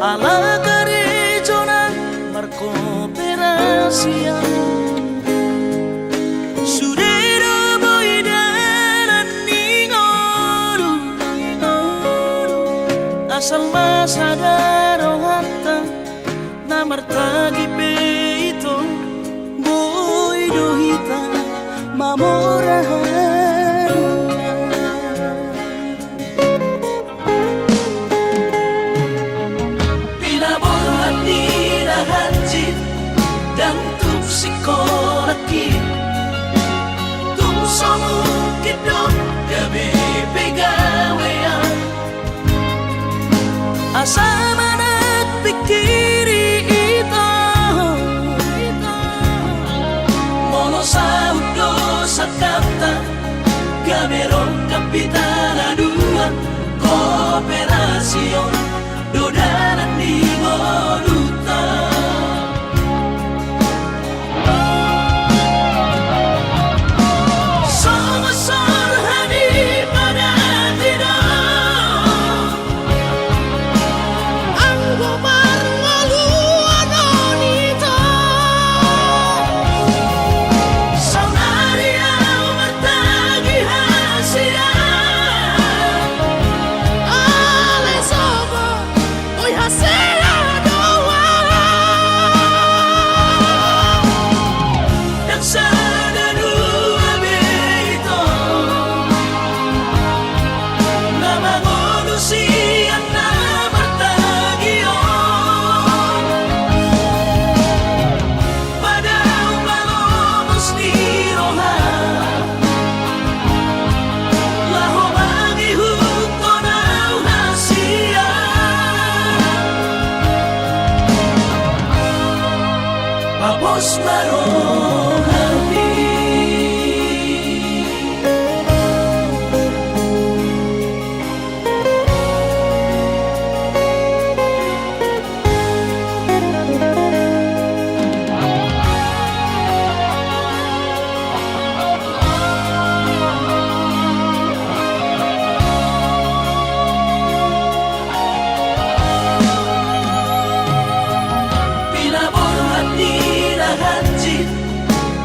Ala garejona berkooperasi Sudero boidaran ningoru Asal masadaro hatta namartagi peito boidohita mamorahan dan tuk sikolaki tung somu kidok gabe pegawean asa manak pikiri ito mono saudo sakata gaberong kapitana dua kooperasion dodanan di moduta Bos marohani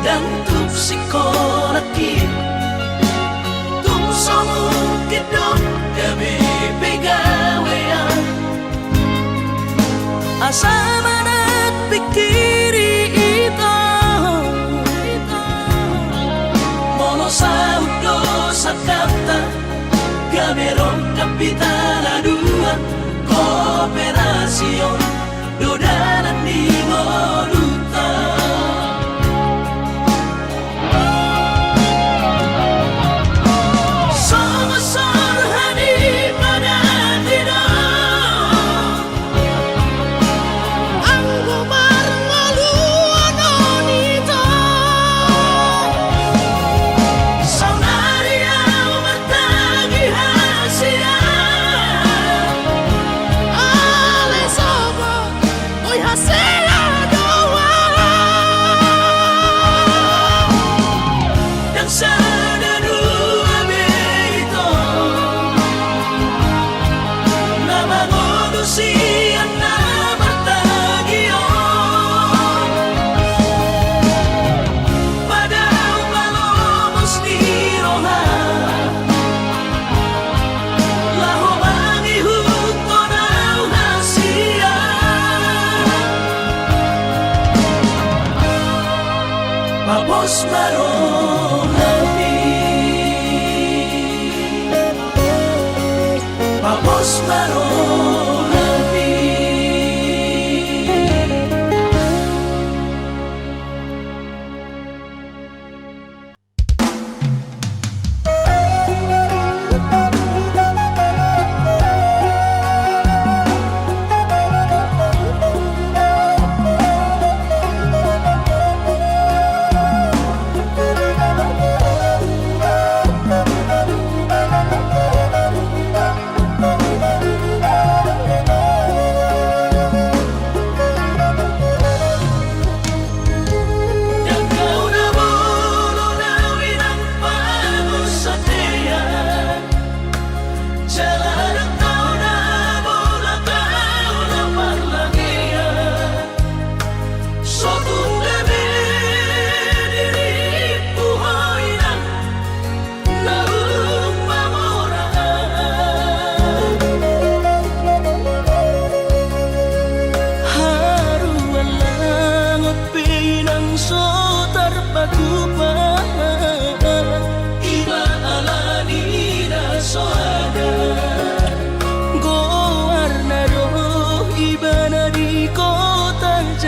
dan tuk sikolaki tung somu kidok gabe pegawean asa manak pikiri ito mono saudo sakata gaberong kapitana dua kooperasion dodanan di moduta Bos marohani Bos marohani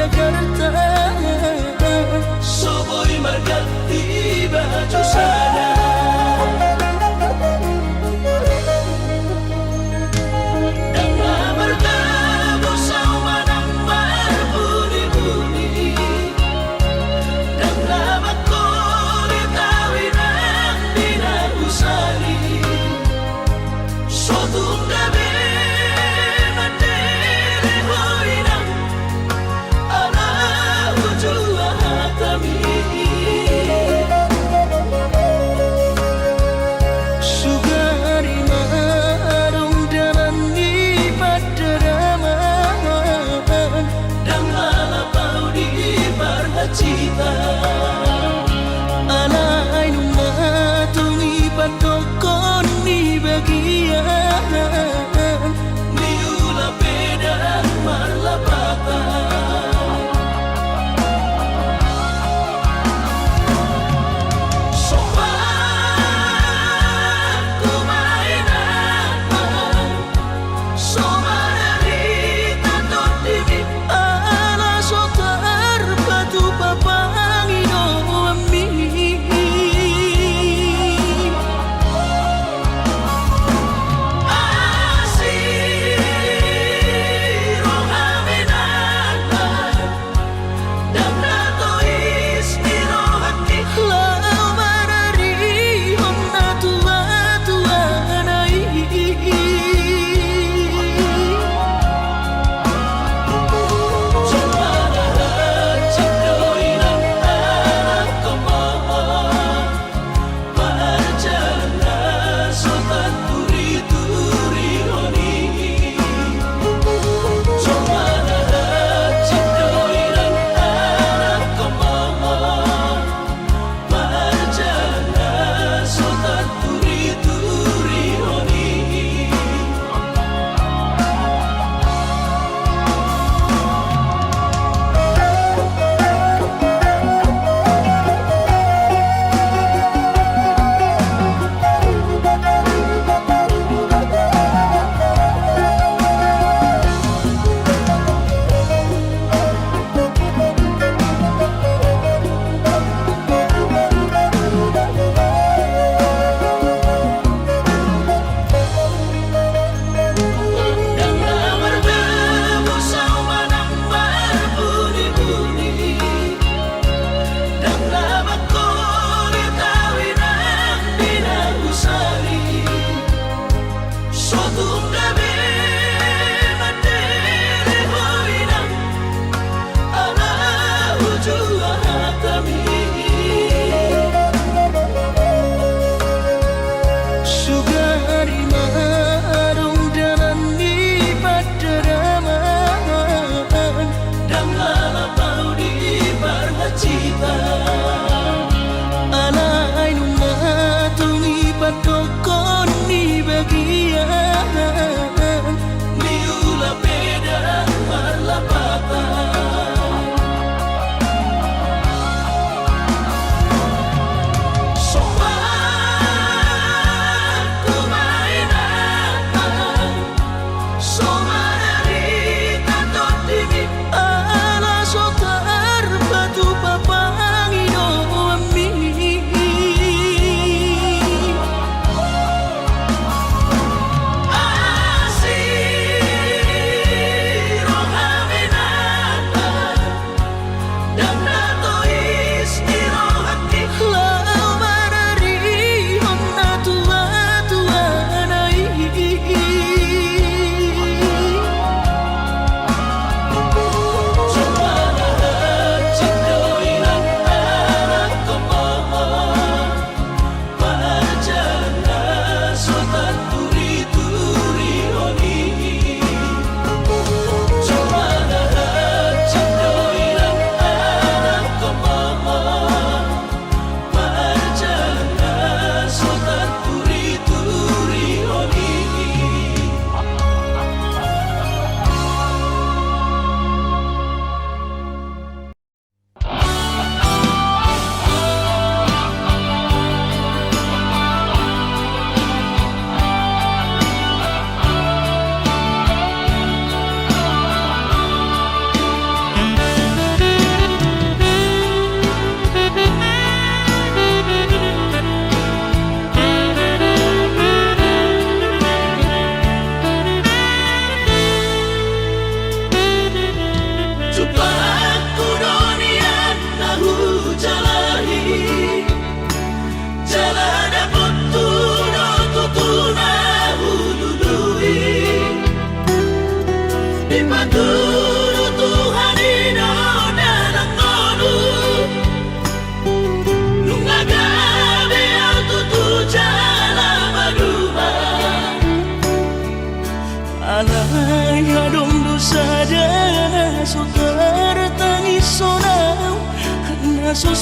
Jakarta. Soboy marganti baju sana. Dengan bertemu sama nang berbunyi-bunyi, dengan aku ditawi nang dinagusali. Sotung gabi mandiri hoinang ala ujua hatami.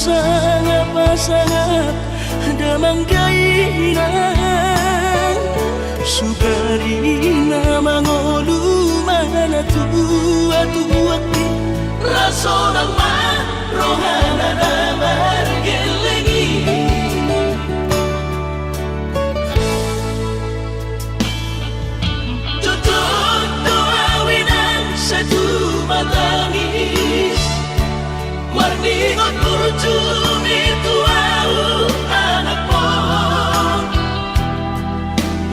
sangat-sangat damang kainan sukarina mangolu mana tua-tua raso ng marohana na margelengi tutut tuawinan sa tumatangis marningot kurjumi tuau anak mo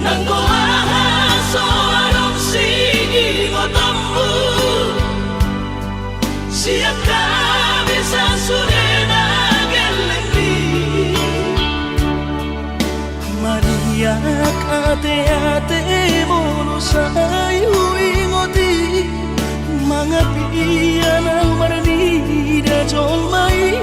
nang goahaso anong sigingot ambu siya kami sa surena gelengdi mariak ate-ate mono sayu ingoti mga piyan ang maranida jolmai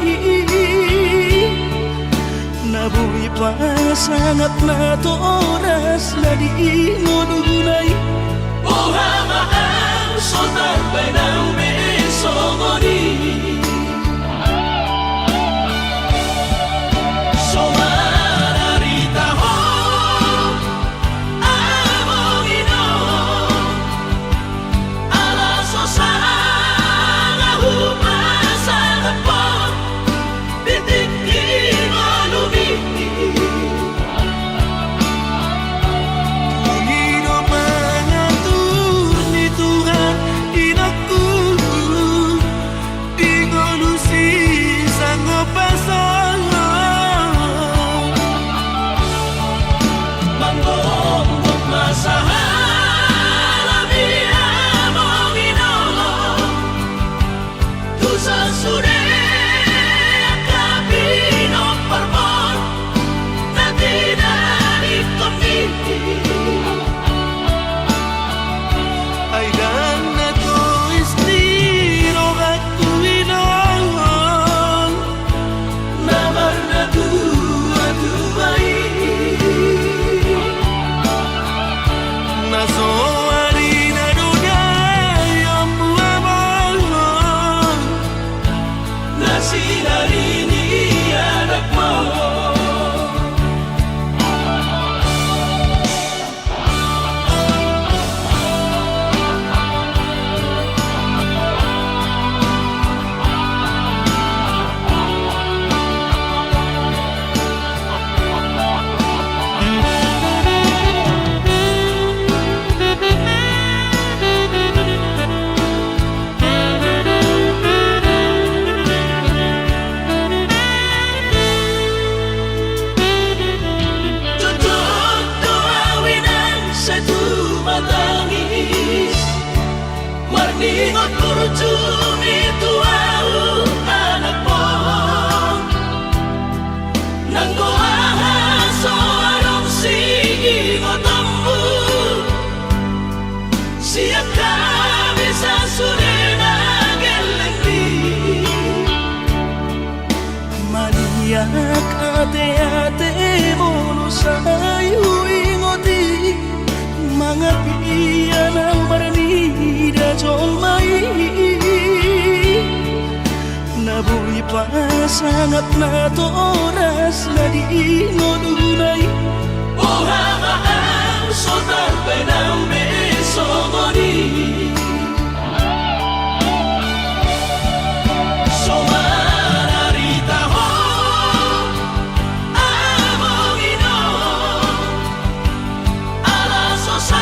nabuhi pa sangat na toras na di ngodunay Ohama ang sotar by ng mesomoni Somararita ho among ino alaso sa nahupasan na po bitikin o lumiti Pangino pangatur ni Tuhan inaku di ngolusi sanggup pasang Manggong masahala biya mong inolo Tu sa sure kapino parmon na dinarip kami ay dan na to estilo aku inong Namar na tua-tuay naso harina dunia yang buamong Na sinarini anak mo Tutut tuawinan sa tumatangis Marningot kurjumi tuau anak mo Nang goahaso anong sigingot ambu Siya kami sa surena gelengdi Maniak ate-ate mono sayu ingoti mga piyan ang maranida jolmai nabuhi pa sangat na toras na di ngodunay Ohama ang sotar by ng mesomoni Somararita ho among ino alaso sa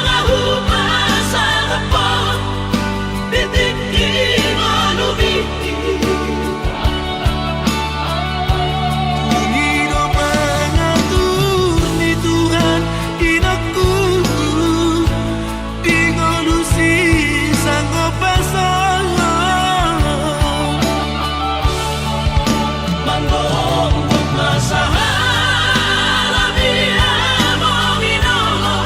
nahupasan na po bitikin o lumiti Pangino pangatur ni Tuhan inaku di ngolusi sanggup pasang Manggong masahala biya mong inolo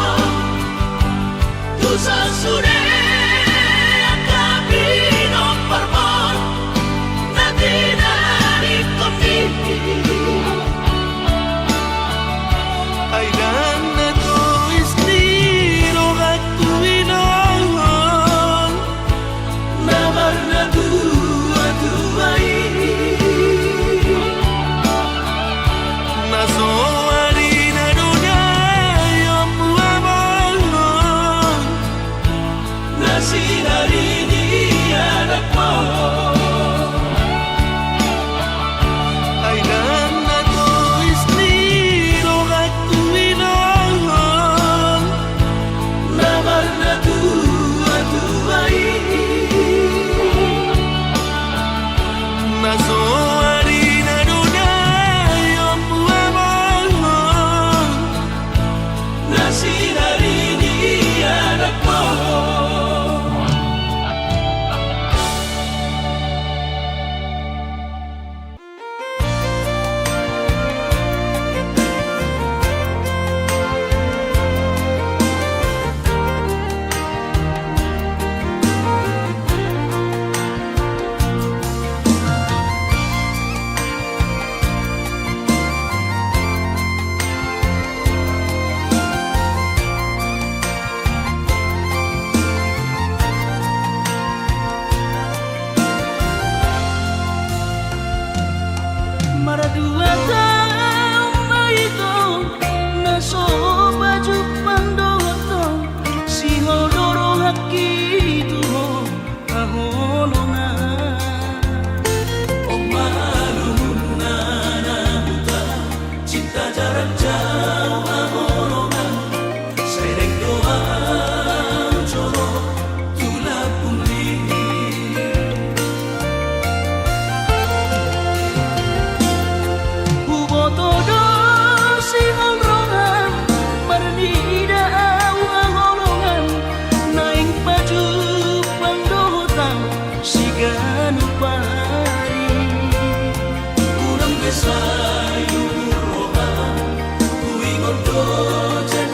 kasih dari anakmu. Mara dua tahun baito na so baju pandoto si hodoro haki tuho kaholona Oh malumna na buta cinta jarak jauh amolongan sereng doa coro tulak puli. Hubotodo si holrongan Marnida awang naing baju pandotan si ganupari Kurang besayu roha kuingon do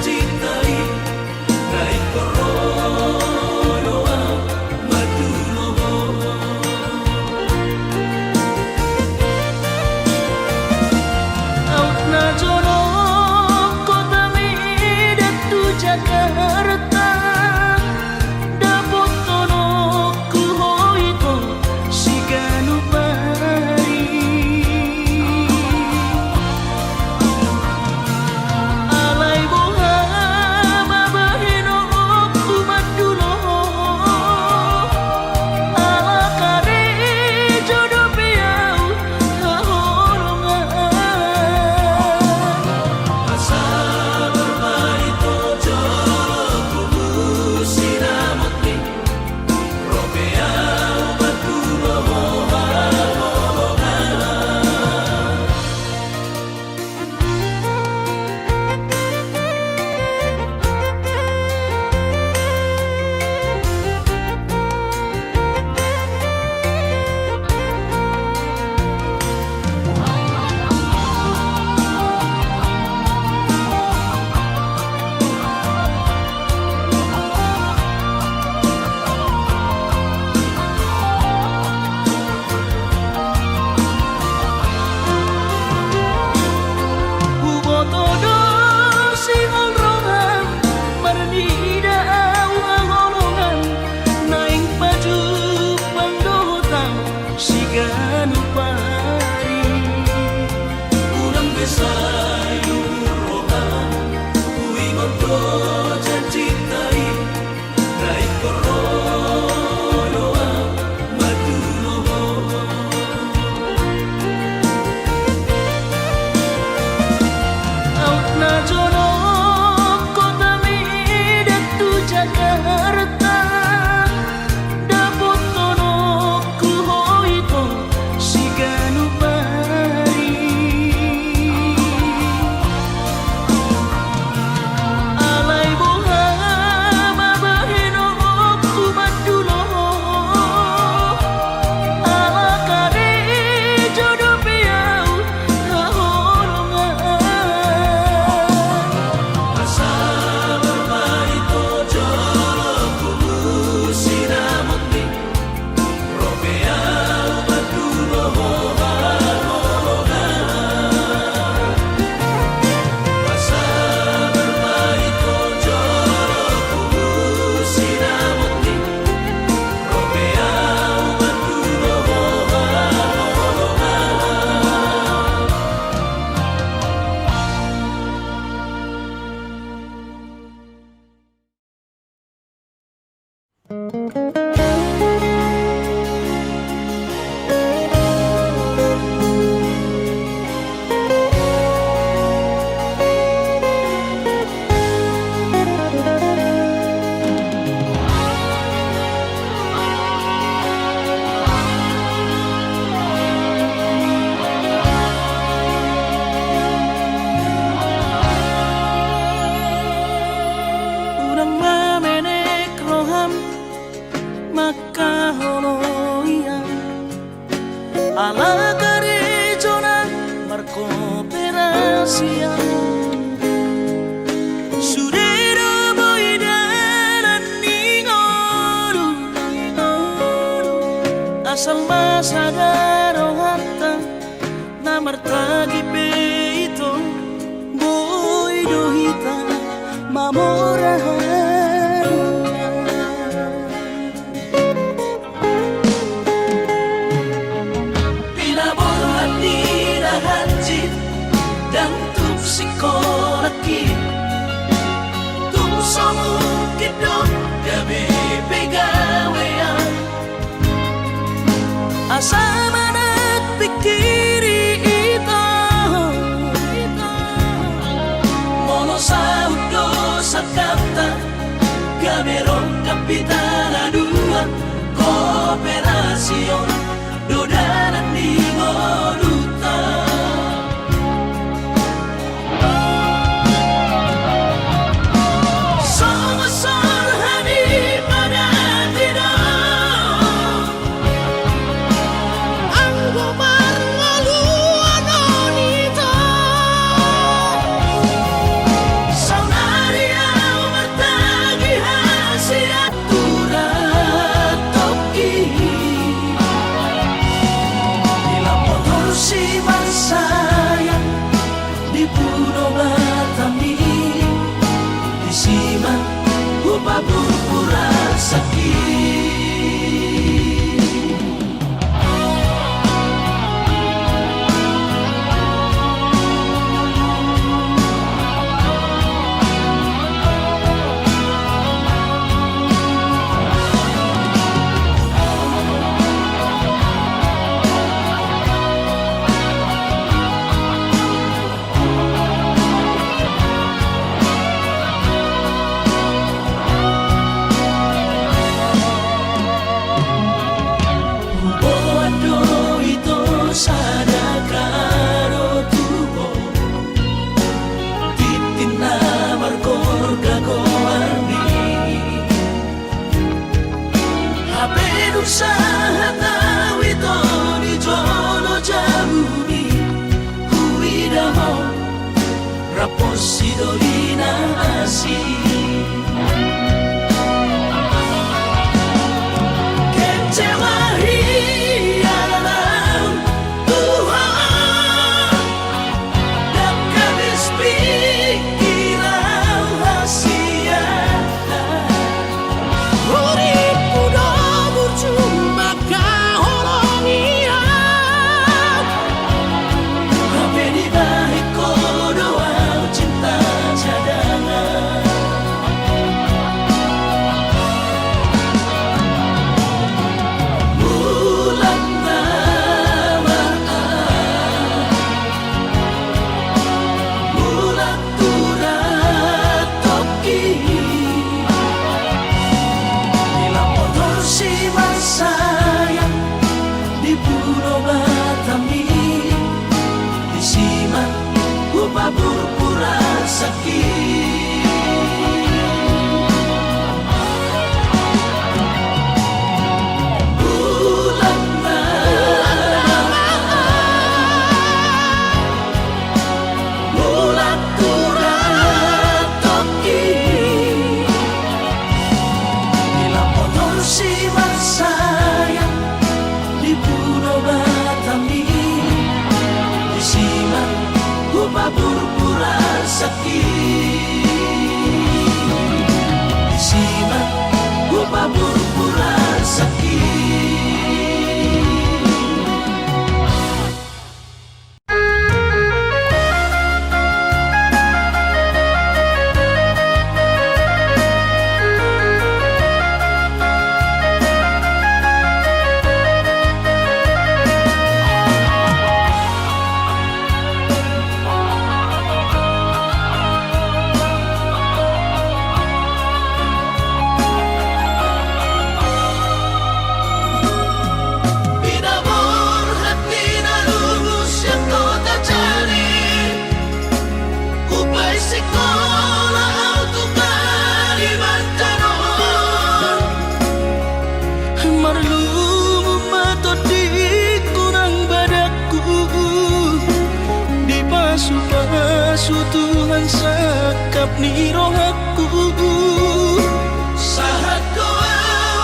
cintai naik korodoa maduloho. Out na jono kota Medan tu Jakarta dapot tono ku hoito si ganupari alay buha mabahino ku madulo ala kare jodo piau haholongan Asa bermarito jolo kubu sinamotni Robea maduloho Hubotodo si holrongan Marnida awang naing baju pandotan si ganupari Kurang besayu roha kuingon do cintai naik korodoa maduloho. Out na jono kota Medan tu Jakarta dapot tono ku hoito si ganupari alay buha mabahino ku madulo ala kare jodo piau haholongan Asa bermarito jolo kubu sinamotni Robea maduloho Asa bermarito jolo kubu sinamotni Robea maduloho sadaro hatta namartagi peito boy dohita mamorahan Pinaborhan ni Rahanjit dan tupsikolaki Tumsong kidot gabi pegawean asama nagpikiri ito Mono sa udo sa kapta Gamerong kapitana dua Kooperasyon Dodanan ni Moduta Sama-sama hani pada tidak ang gumarngaluan nito Saunaria matagi hasil turat toki Bila motor si mansayang di puno Batami Di siman upah berpura sakit Bodo ito sada karo tubo Titin na markor kagoarni Hapenuk sa hataw ito ni Jolo Jabuni Huwida mo Rapos si Dolina Asi Berpura sakit Bulan Bulan turat toki Bila motor si mansayang di puno Batami Di siman upah berpura sakit Di siman upah berpura sakit Tuhan sakap ni rohaku Sahat doa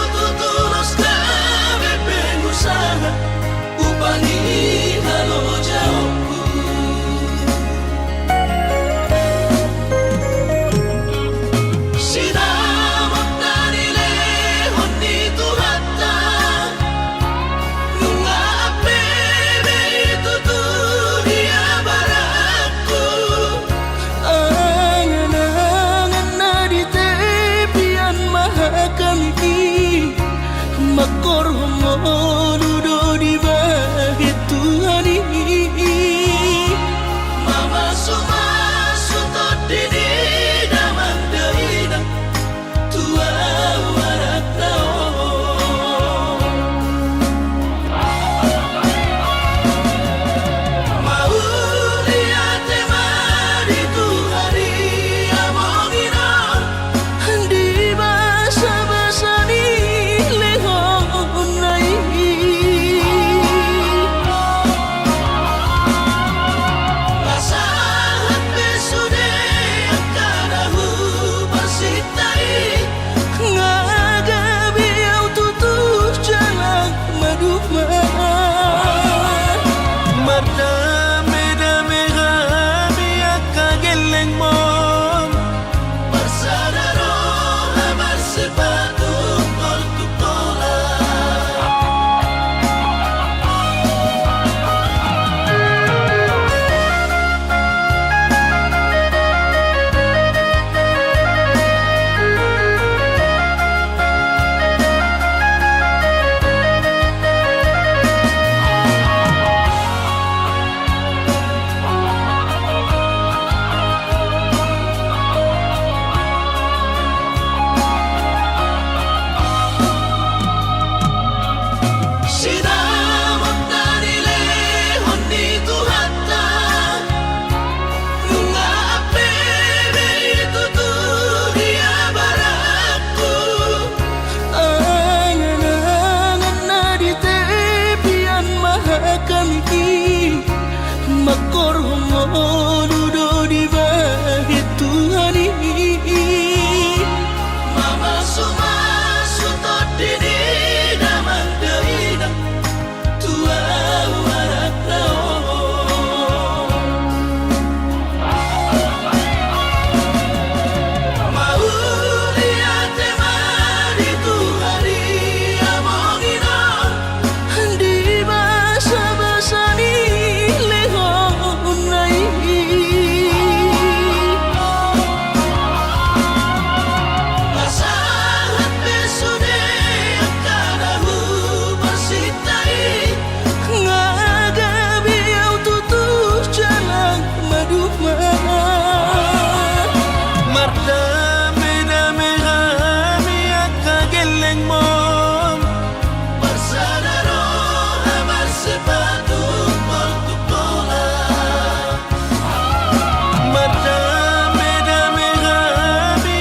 tutulos kami pengusaha Asahan besode akadahu bersitai Ngagabi au tutus jalan maduma Mardame-dame kami akageleng mom Bersadaro amar sepatu bertukola Mardame-dame kami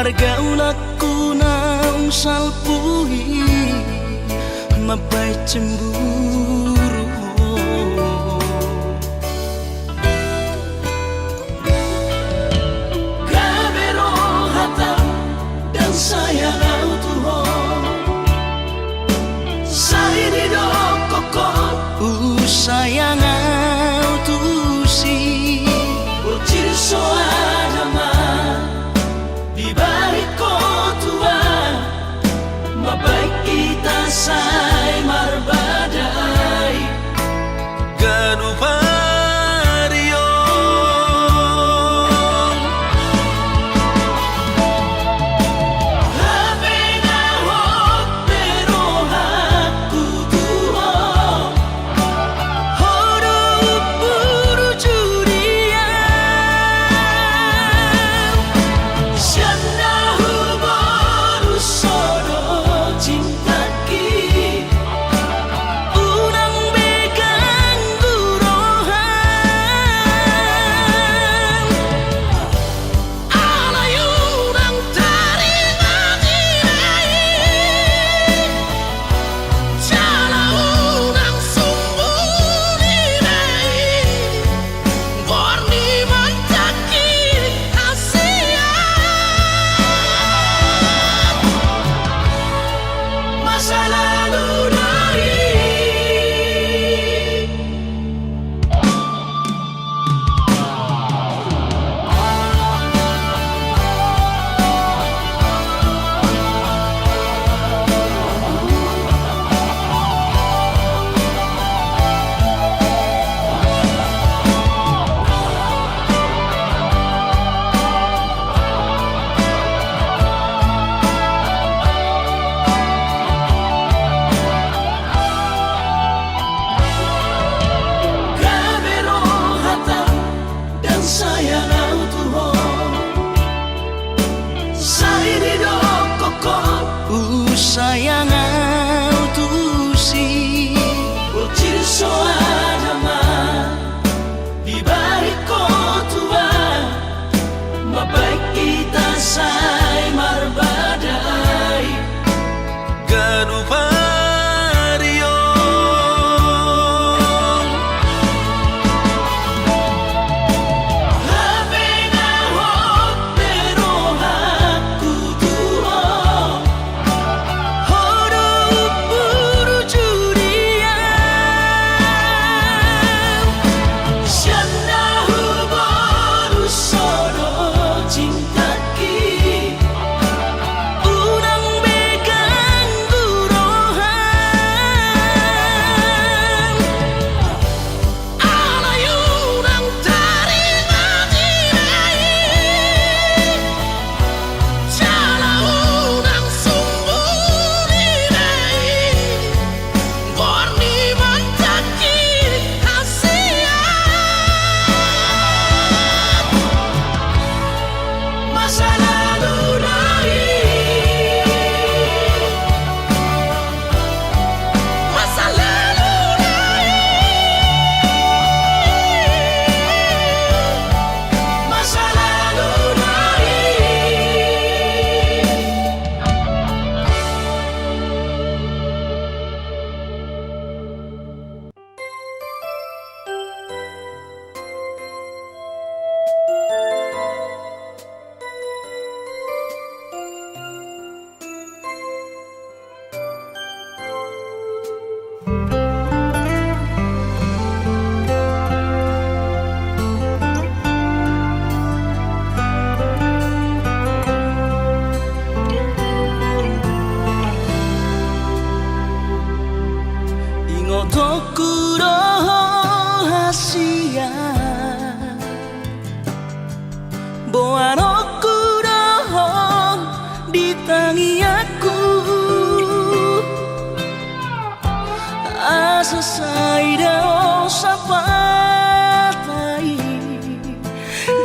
Pargaulaku naung salpuhi mabai cemburu. Kabero hata dan sayang Tuhan Saini do kokot Sayang tu si Ucil soadama Di balik kotuan Mabaik kita say marbadai Ganupario Hapenahok pero haku Tuhan Horo puru curian Sianda huboru sodo cintaki Unang begang gurohan Alayunang taringan inai Jalaunang sumbun inai Borni mantaki hasiat Masa lalu dari Kabero hata dan sayang Tuhan Saini do kokot Sayang tu si Ucil soadama Di balik kotuan Mabaik kita say marbadai Ganupario Hapenahok pero haku Tuhan Horo puru curian Sianda huboru sodo cintaki Unang begang gurohan Alayunang taringan inai Jalaunang sumbun inai Borni mantaki hasiat Masa lalu dari Masa lalu dari Masa lalu dari Ingotokuro hasia Boanokuro ditangi aku Asa saida o sapatai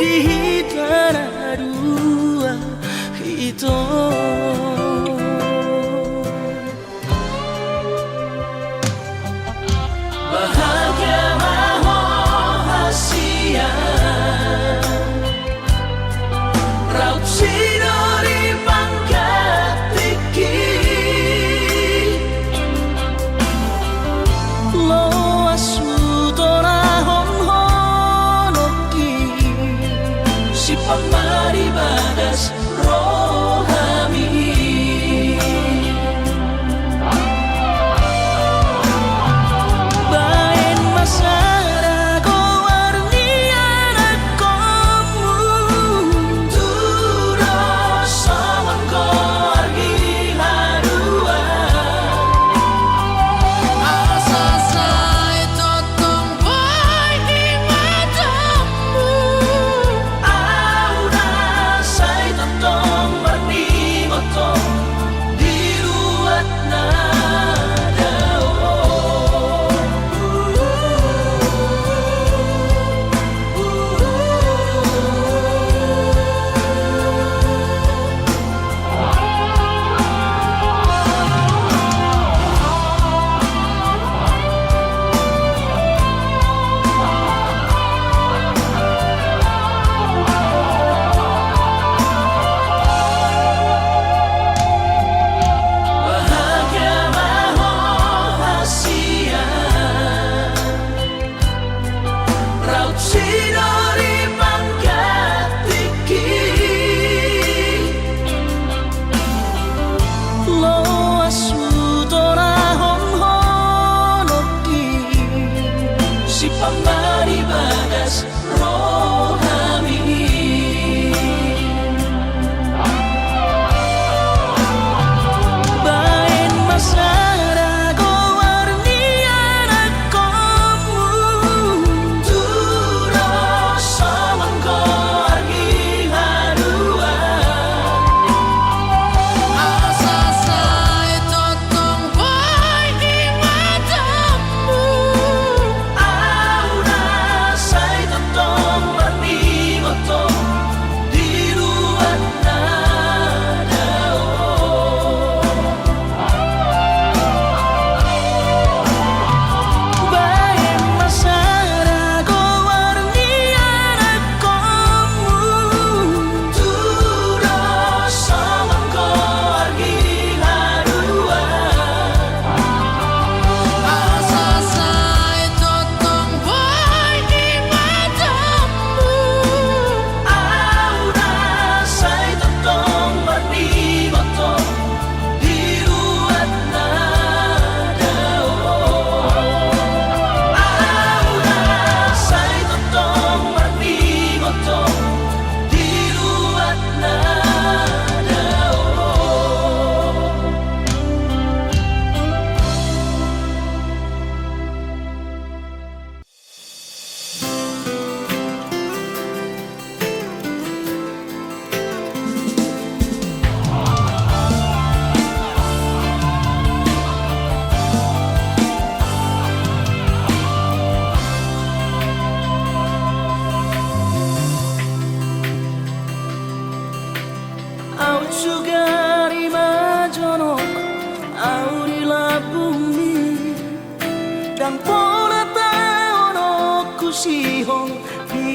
Di hitara dua hito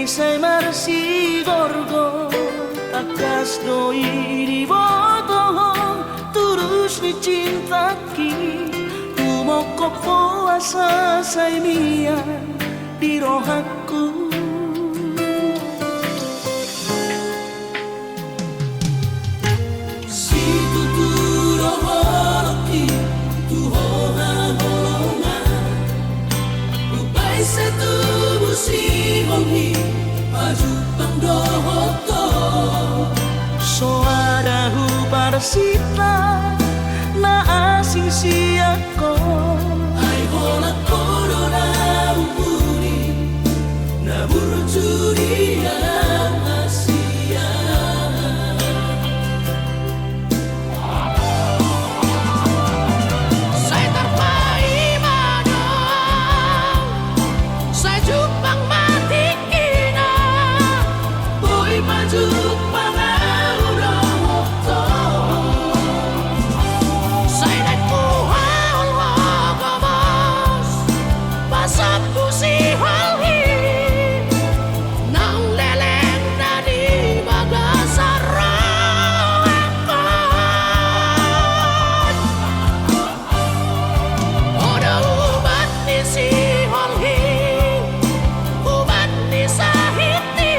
Isai marsi gorgo takas doi di boto turus ni cinta ki umoko puasa sai mia di rohaku si tuturo holoki tu hoha holonga ubai se tu busi hongi baju pangdohoto soada hu parsita na asing siako ai hola corona umuri na burjuria asia Saya terpai madang Saya jupang mati kina boy maju pangaudohoto Saya naik puhal wakamas Pasap pusi halhi Nang leleng na di bagasarakan Oda ubat ni si halhi Ubat ni sahiti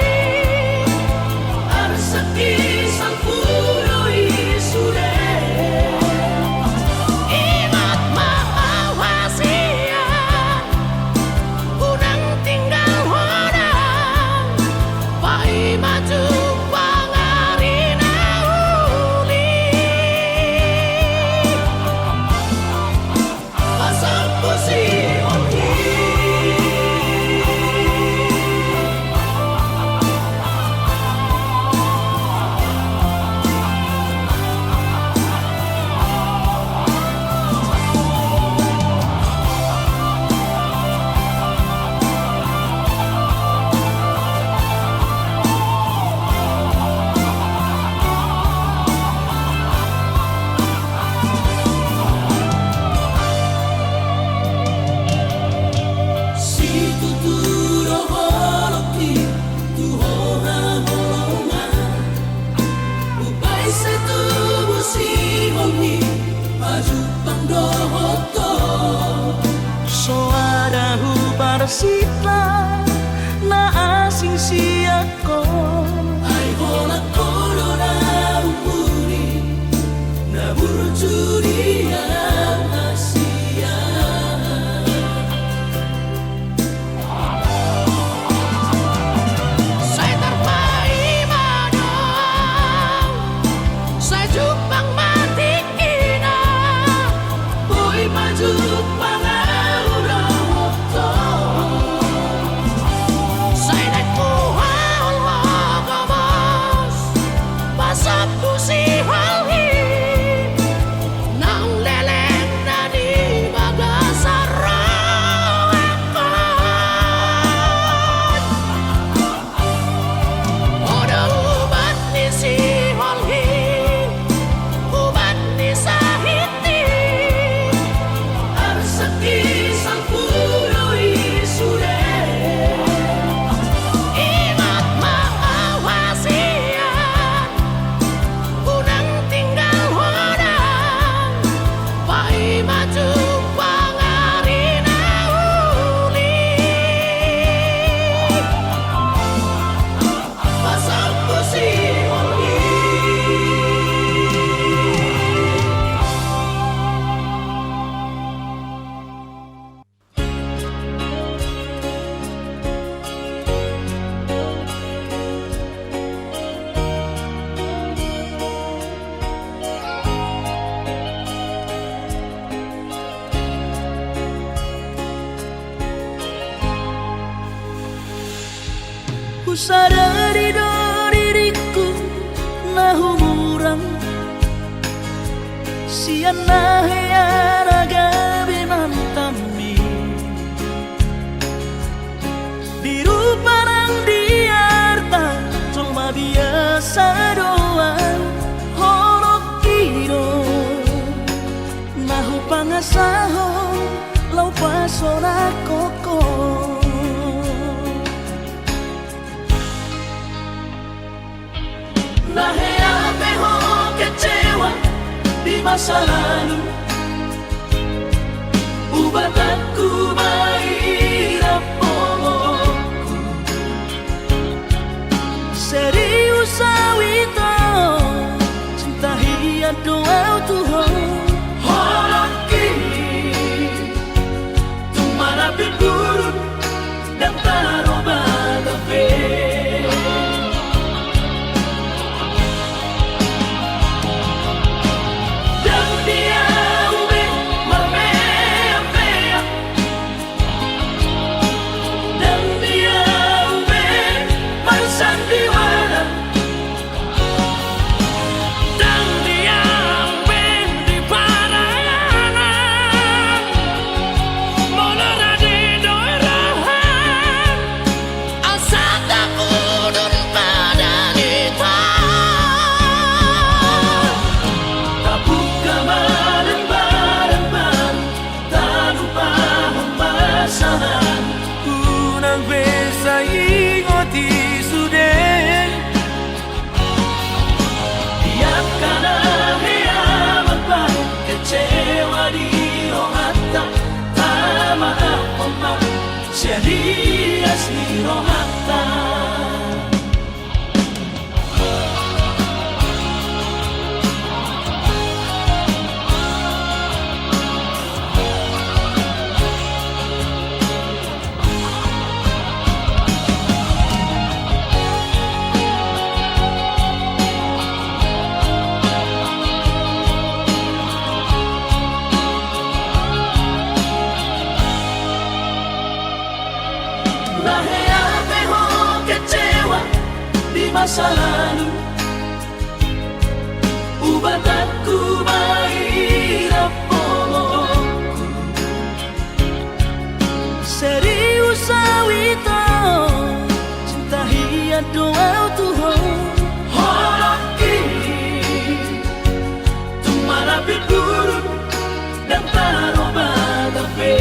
arsaki sang puroi sure Ingat mawasian Unang tinggal hodang Pai maju pangarina uli pasang pusi hongi si tuturo holoki tu hoha holonga ubai se tu busi hongi baju pangdohoto soada hu parsita na asing siako ai hola corona umuri na burjuria asia Saya terpai madang Saya jupang mati kina boy maju pangaudohoto Saya naik puhal wakamas Pasap pusi halhi Nang leleng na di bagasarakan Oda ubat ni si halhi Ubat ni sahiti arsaki sang puroi sure Ingat mawasian Unang tinggal hodang Pai maju pangarina uli pasang pusi hongi ku sadari do diriku na humurang sian na heyara gabi mantami biru parang diarta cuma biasa doang horok kiro nahu pangasaho lau pasona koko Naheape ho kecewa di masa lalu, buat aku mahirap momokku. Serius awito cinta hiat doa Tuhan. Horoki tumara burun dan taroba gabe. Dan dia ube mermea-mea, dan dia ube bersandiwara, Dan dia ben di parayangan, molora di doirahan, asal tak kudun pada nita. tabuka bareng-bareng, tak lupa pemasangan. Unang besa ingoti sudah, tiap kana hiamat baik kecewa di rohata, tak maaf omak serius di rohata. Naheape ho kecewa di masa lalu, buat aku mahirap momokku. Serius awito cinta hiat doa Tuhan. Horoki tumara burun dan taroba gabe.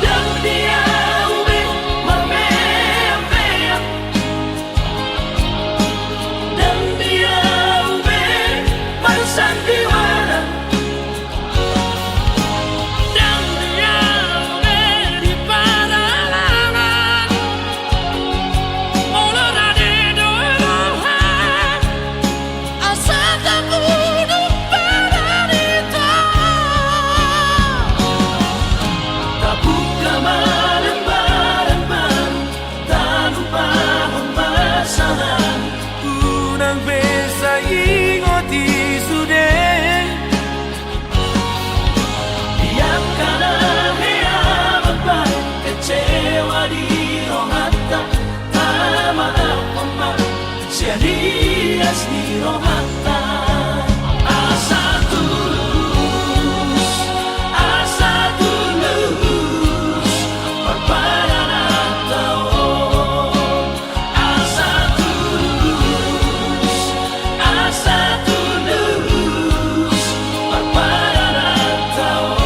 Dan dia ube mermea-mea, dan dia ube bersandiwara, Dan dia ben di parayangan, molora di doirahan, asal tak kudun pada nita. tabuka bareng-bareng, tak lupa pemasangan. Unang besa ingoti sudah, tiap kana hiamat baik kecewa di rohata, tak maaf omak serius di rohata. Asa tulus perpadanan tao. Asa tulus perpadanan tao.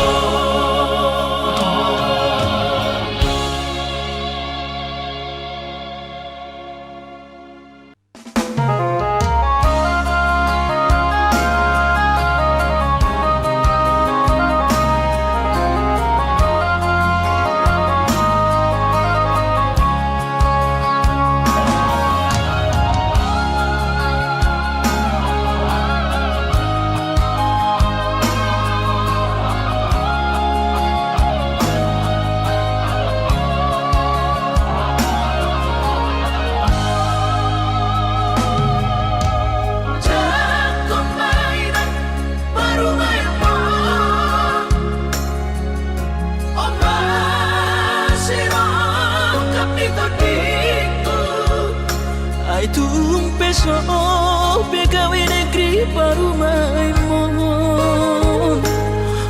Jangan mainan baru main pon, masih kapito dito. Ay tumpeso begawe negeri baru main mon,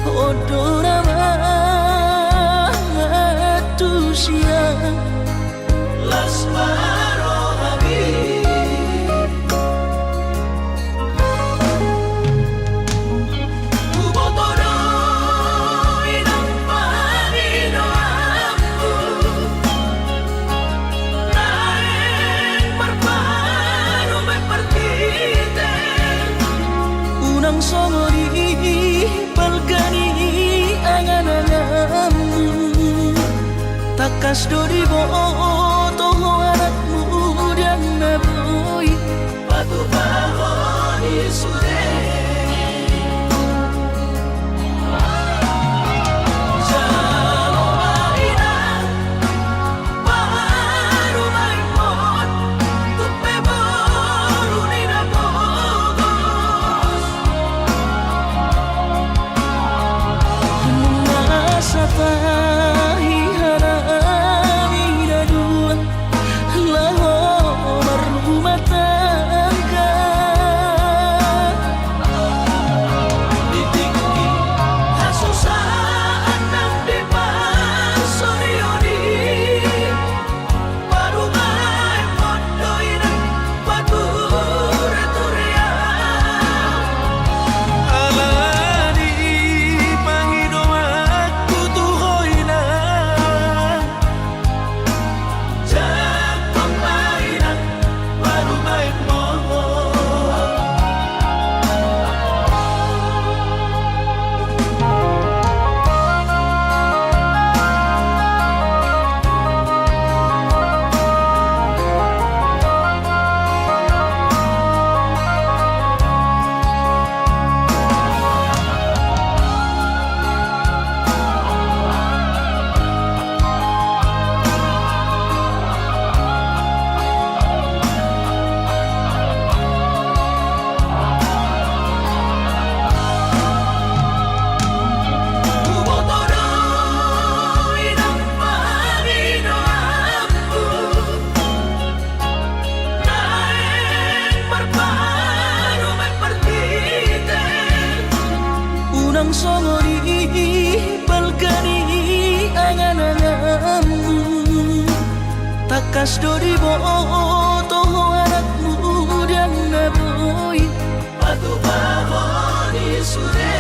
odorama tusia las marohabi. unang songori balkani angan-anganmu takas dori boto anakmu dan naboy batu bahoni sude unang songori balkani angan-anganmu takas dori boto anakmu dan naboy batu bahoni sude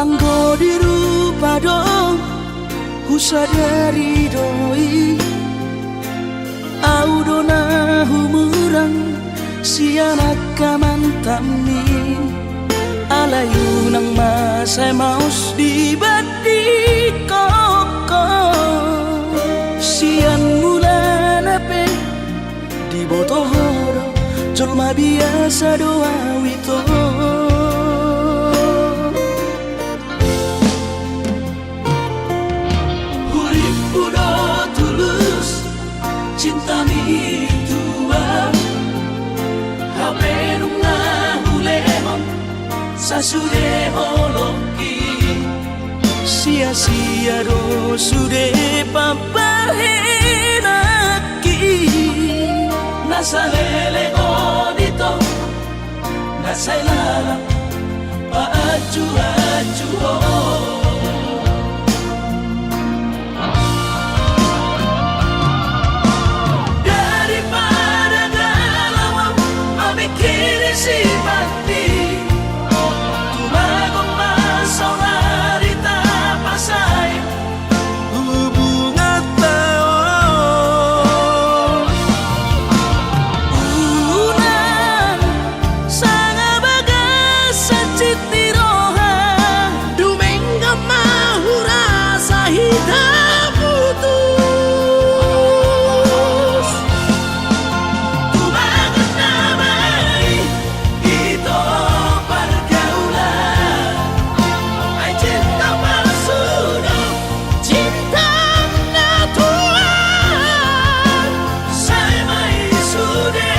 anggo dirupa dong husadari doi audona humurang sianak kamantami alayu nang masai maus di badi koko sian mulan ape di botohoro colma biasa doa wito cinta mi tua hape nunga hulemon sasude holoki sia-sia do sude papahenaki nasalele odito saya larang paaju-aju daripada galau memikiri si mati tumagong masaw narita pasay hubungan taon Unang sanga bagas sa chitiroha Dumengga mahura sa hidup putus tumagat namay ito pergaulan ay cinta palsu Cintang natuan saya may sudi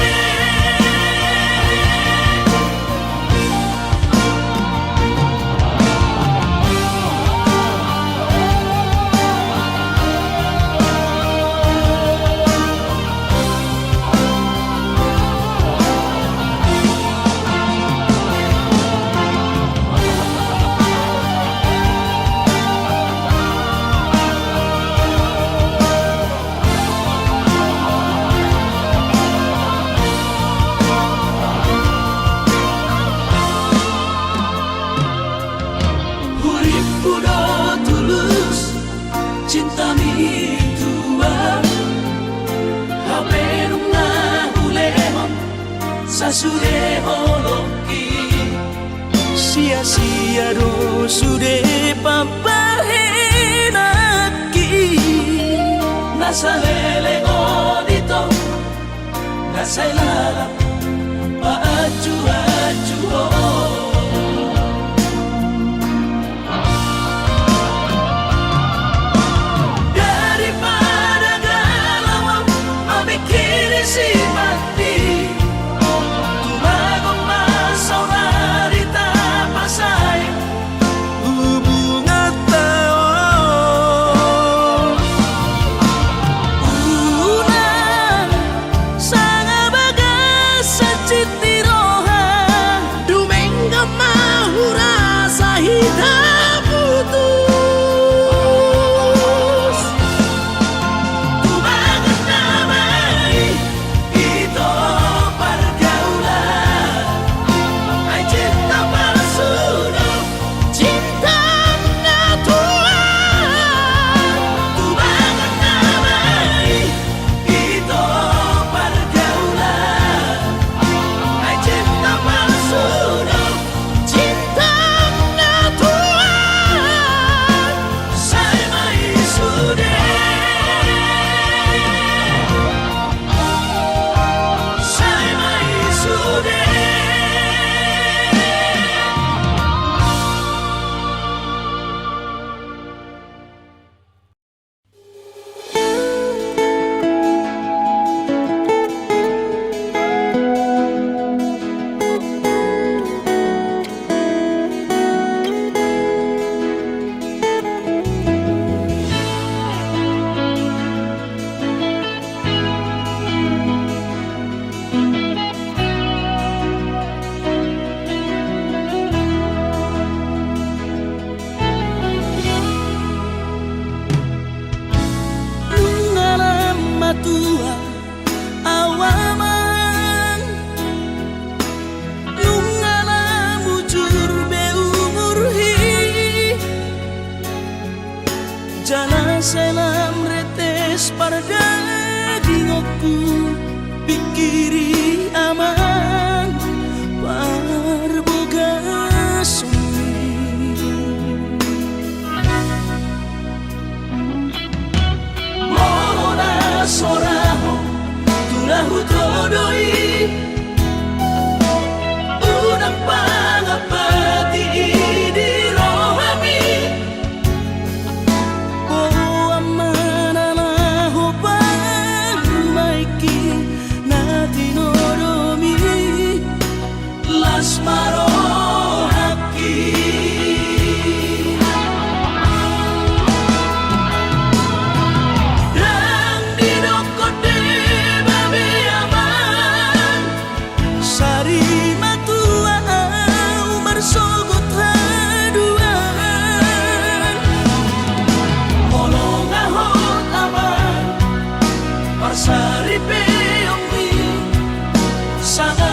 Hurip kudo tulus cinta mi tuan hapenung na hulehon sa sureholoki Sia-sia do sude papahenaki nasa lelengon ito nasa ilalang paaju-aju daripada galau memikiri si mati tumagong masaw narita pasay Hubungan taon Unang sanga bagas sa chitiroha Dumengga mahura sa hidup putus tumagat namay ito pergaulan ay cinta palsu Cintang natuan tumagat namay ito pergaulan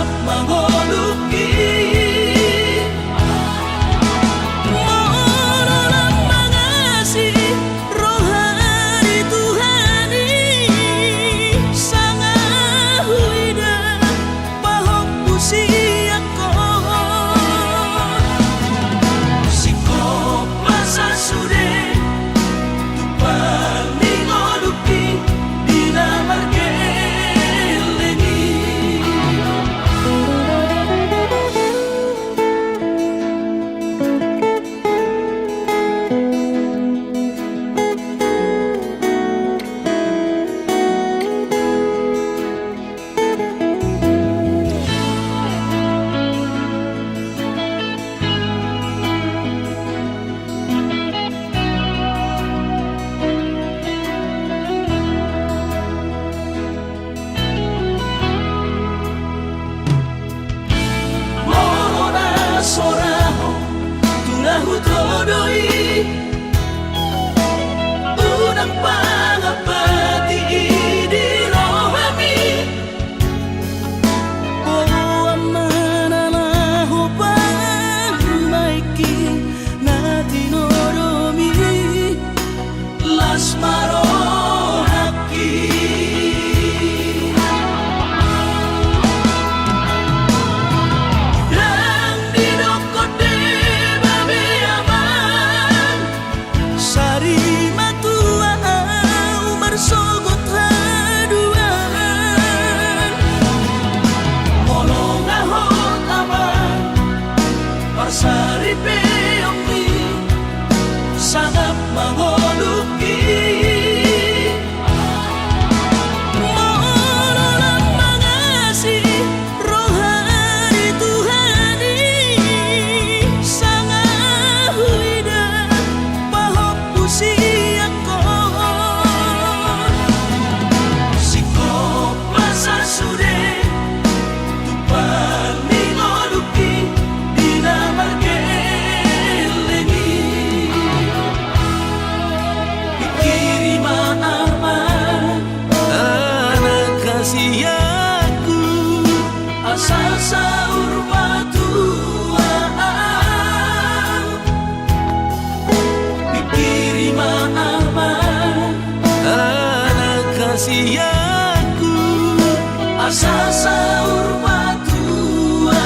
sangat mengoluki. Mohon mengasihi rohani Tuhan ini sangat huida bahok usia kau Sikop masa sude tupang mengoluki dina margelengi. Mohona soraho tungahu todoi unang pangapati di rohami. Oh amana hubang maiki nati noromi Las marohaki dan didokote babe aman sari matua umar sogot haduan molong ahot aman parsari peyomi sangat mengoluki. mohon mengasihi rohani Tuhan ini sangat huida bahok usia kau Sikop masa sude tupang mengoluki dina margelengi. Pikirima aman anak kasih aku asal sahur batuaan. Pikirima aman anak kasih aku asal sahur batuaan.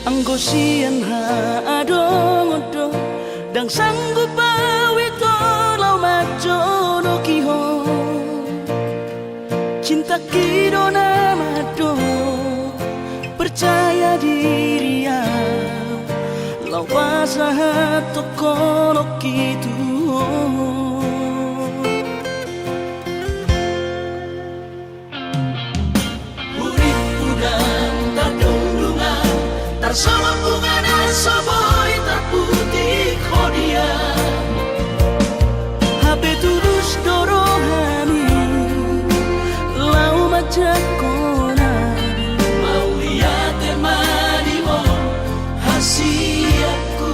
Anggosian ha adong odo dang sanggup awito lau majono kiho cinta kidona mado percaya diri ya lau pasahat tokono kitu Urip udang tadungdungan tarsama bungana soboy terputih kodia. Habe tulus dorohani lau majakona Mau lihat temanimu hasiatku.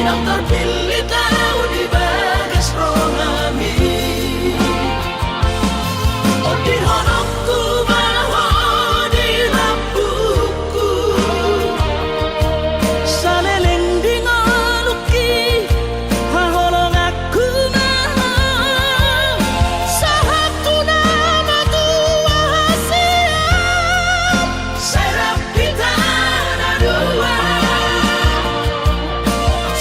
yang terpilih tahu di bagas rohani. Oh di honokku bahwa di lampuku saleleng di ngoluki haholong aku nah sahaku nama tua hasil serap kita ada dua.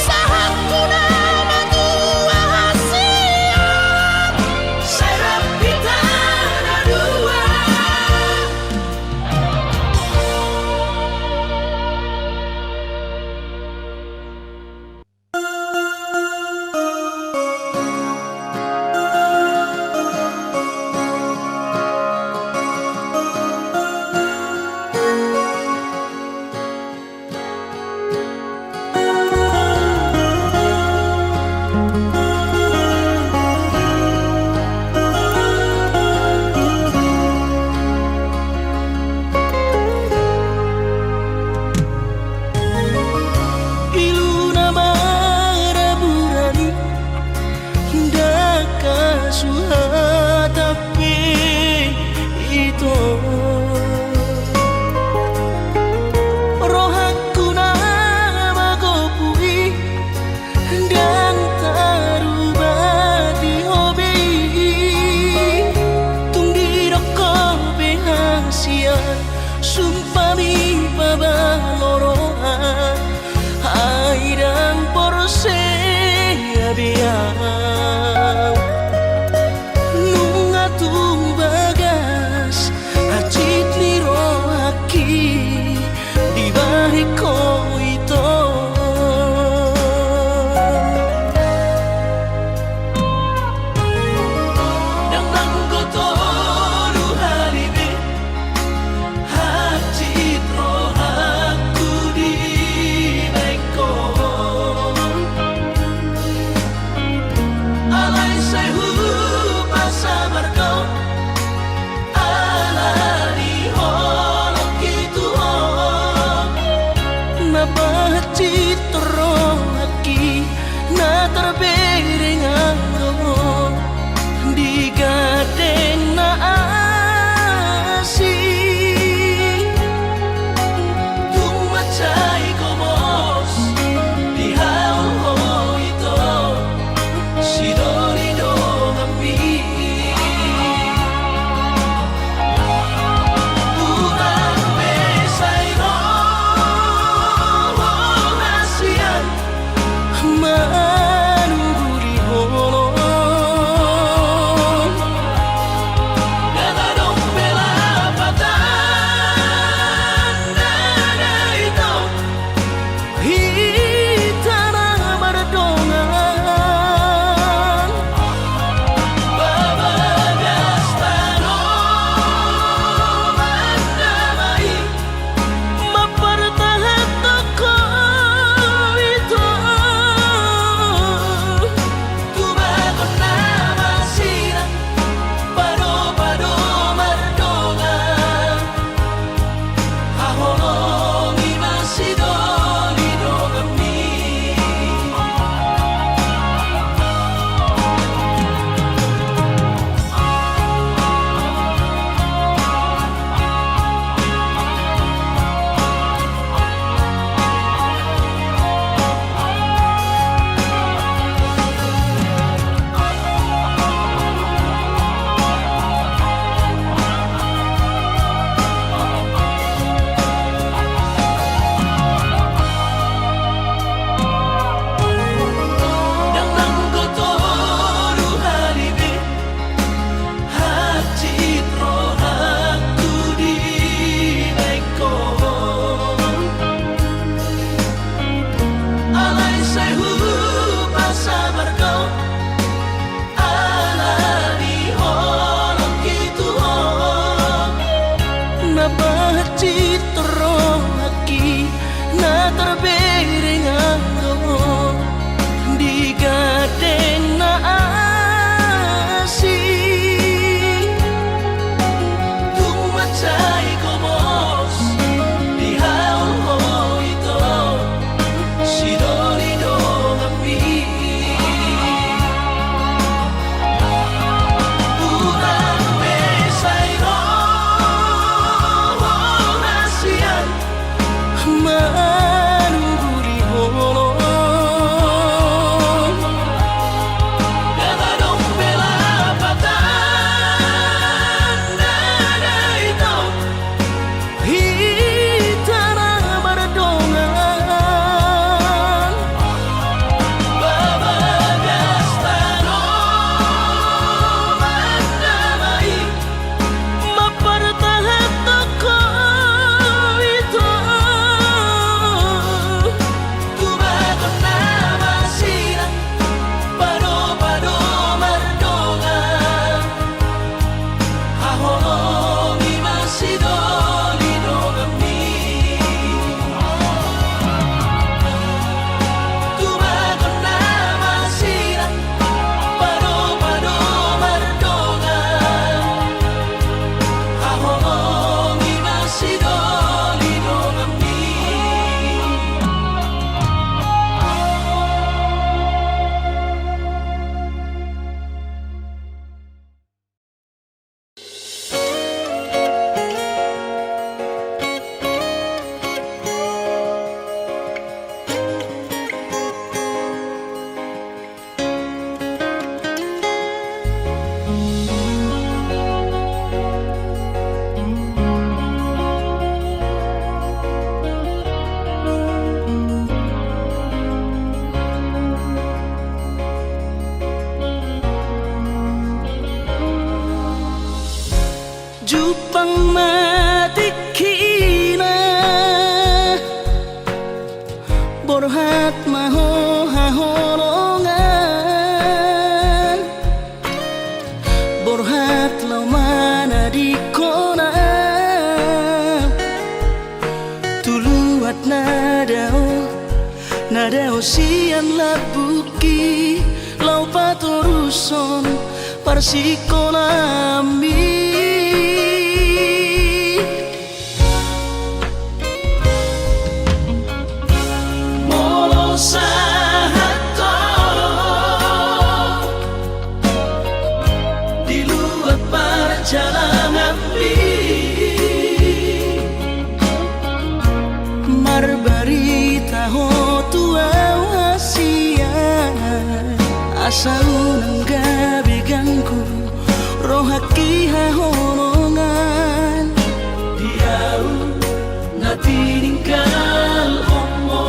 sahaku nama tua hasil Serap kita ada dua. iluna maraburani daka suha tapi itu rohaku nama gopui dan tarubah di hobi tunggi rokok behasian sumpami pabalorohan airang porse abiang nunga tu bagas acit liro haki di bariko ito Yang nanggotoru halibe hajit rohaku di beko alai sehu pasabar kau alari holok itu na bahacit rohaki na terbereng aro di gaden na asi Tumacay komos di hao ito si Dorido kami Urang besay mo hasian manuguri hono Gadadong pelapatan nana ito hitana mardongan babagas tanoman damai mapartahan toko ito Tumakot na masira Pado-pado mardongan Hahonongi masidolido kami Yang nanggotoru halibe hajit rohaku di beko alai sehu pasabar kau alari holok itu na bahacit rohaki na terbereng aro di gaden na asi Tumacay komos di hao ito si Dorido borhat maho haholongan borhat lau mana di kona tuluat nadao sian labuki lau patoruson parsikonami Marbarita ho tuau hasia asa unang gabi gangku rohaki hahonongan diau na tininggal omo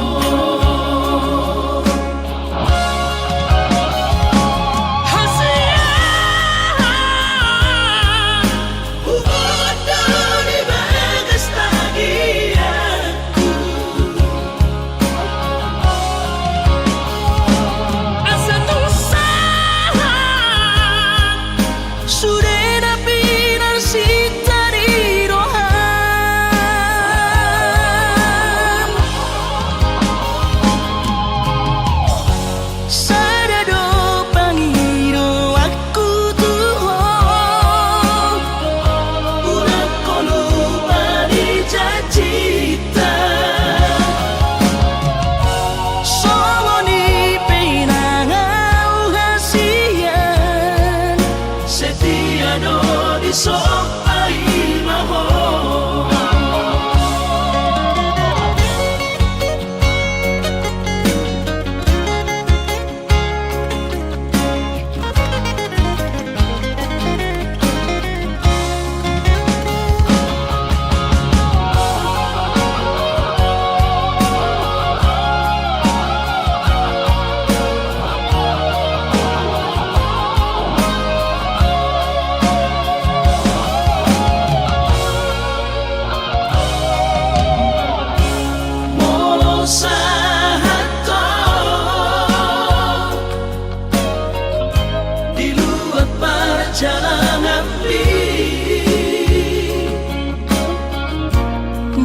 so ai maho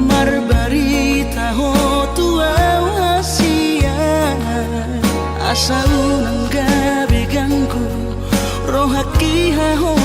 Marbarita ho tuau hasia asa unang gabi gangku rohaki haho